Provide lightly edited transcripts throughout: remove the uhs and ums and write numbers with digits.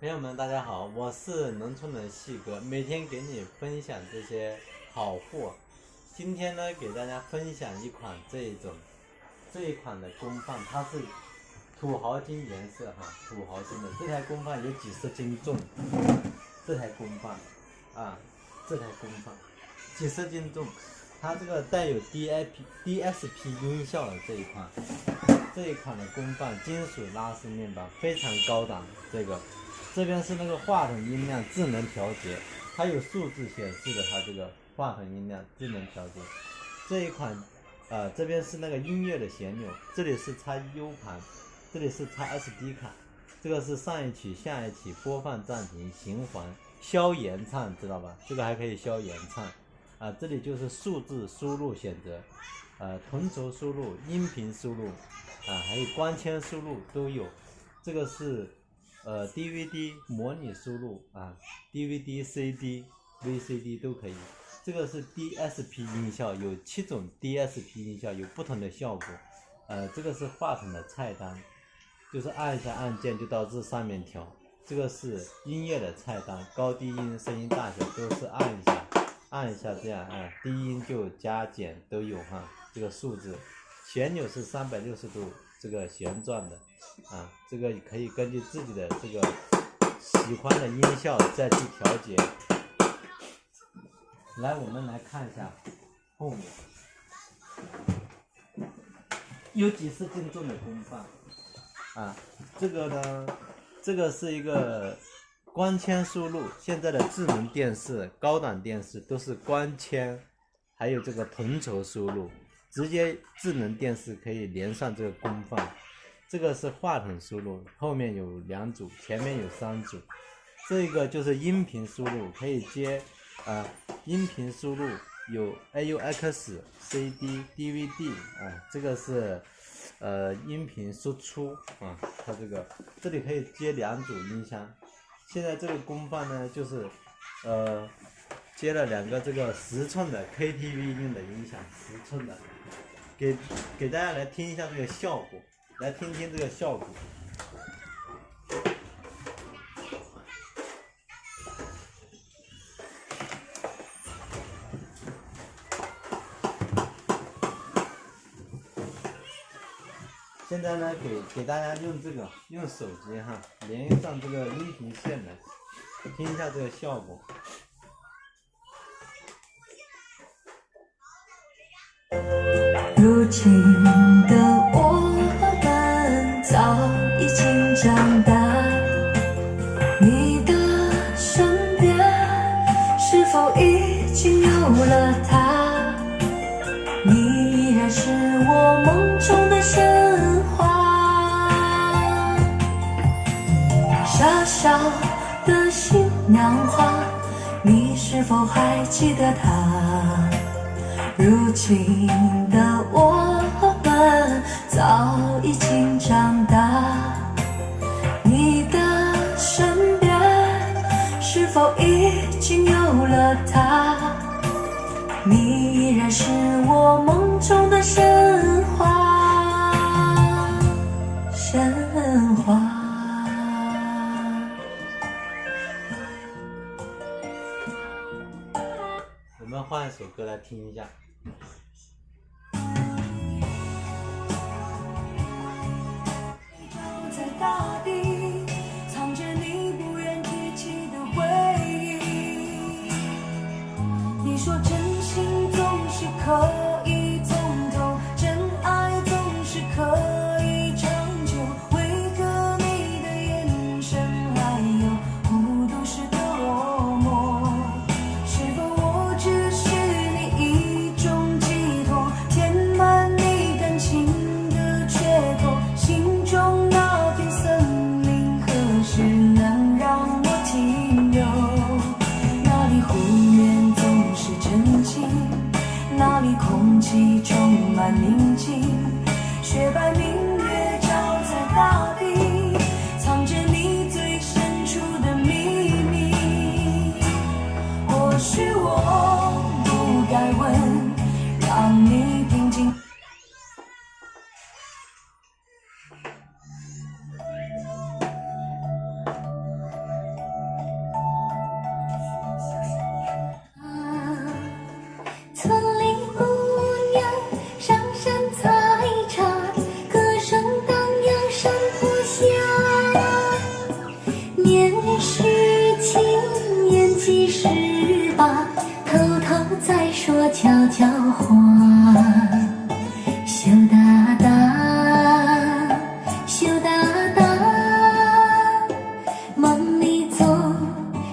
朋友们，大家好，我是农村人细哥，每天给你分享这些好货。今天呢，给大家分享一款这一款的公放，它是土豪金颜色哈，土豪金的这台公放有几十斤重，这台公放啊，这台公放几十斤重，它这个带有 DSP 音效的这一款的公放金属拉丝面板非常高档，这边是那个话筒音量智能调节，它有数字显示的，它这个话筒音量智能调节。这一款这边是那个音乐的旋钮，这里是插 U 盘，这里是插 SD 卡，这个是上一曲下一曲播放暂停循环消延唱，知道吧？这个还可以消延唱这里就是数字输入选择，同轴输入、音频输入还有光纤输入都有。这个是DVD 模拟输入DVD、CD、VCD 都可以。这个是 DSP 音效，有7种 DSP 音效，有不同的效果。这个是话筒的菜单，就是按一下按键就到这上面调。这个是音乐的菜单，高低音、声音大小都是按一下这样低音就加减都有哈。这个数字旋钮是360度这个旋转的这个可以根据自己的这个喜欢的音效再去调节。来，我们来看一下后面有几十斤重的功放这个呢，这个是一个光纤输入，现在的智能电视、高档电视都是光纤，还有这个同轴输入，直接智能电视可以连上这个功放。这个是话筒输入，后面有2组，前面有3组。这个就是音频输入，可以接音频输入有 AUX、CD、DVD 这个是音频输出它这里可以接2组音箱。现在这个功放呢，就是接了2个这个10寸的 KTV 用的音响，10寸的，给大家来听一下这个效果，来听听这个效果。现在呢，给大家用手机连上这个音频线来听一下这个效果。如今的我们早已经长大，你的身边是否已经有了他？你依然是我梦中的神话，小小的新娘花，你是否还记得她？如今的我们早已经长大，你的身边是否已经有了他？你依然是我梦中的神话，神话。我们换一首歌来听一下。在大地藏着你不愿提起的回忆，你说真心总是可以从头，真爱总是可以长久，为何你的眼神还有孤独时的落寞？是否我只是你一种寄托，填满你感情的缺口？心中那片森林何时能让我停留？那里湖面总是真静，那里空气充满宁静，雪白明月照在大地，藏着你最深处的秘密。或许我不该问，让你平静。是轻言几十把，偷偷在说悄悄话。羞答答，羞答答，梦里总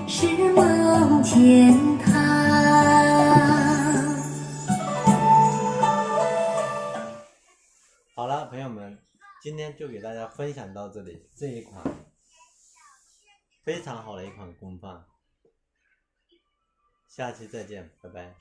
是梦见他。好了，朋友们，今天就给大家分享到这里，这一款非常好的一款功放，下期再见，拜拜。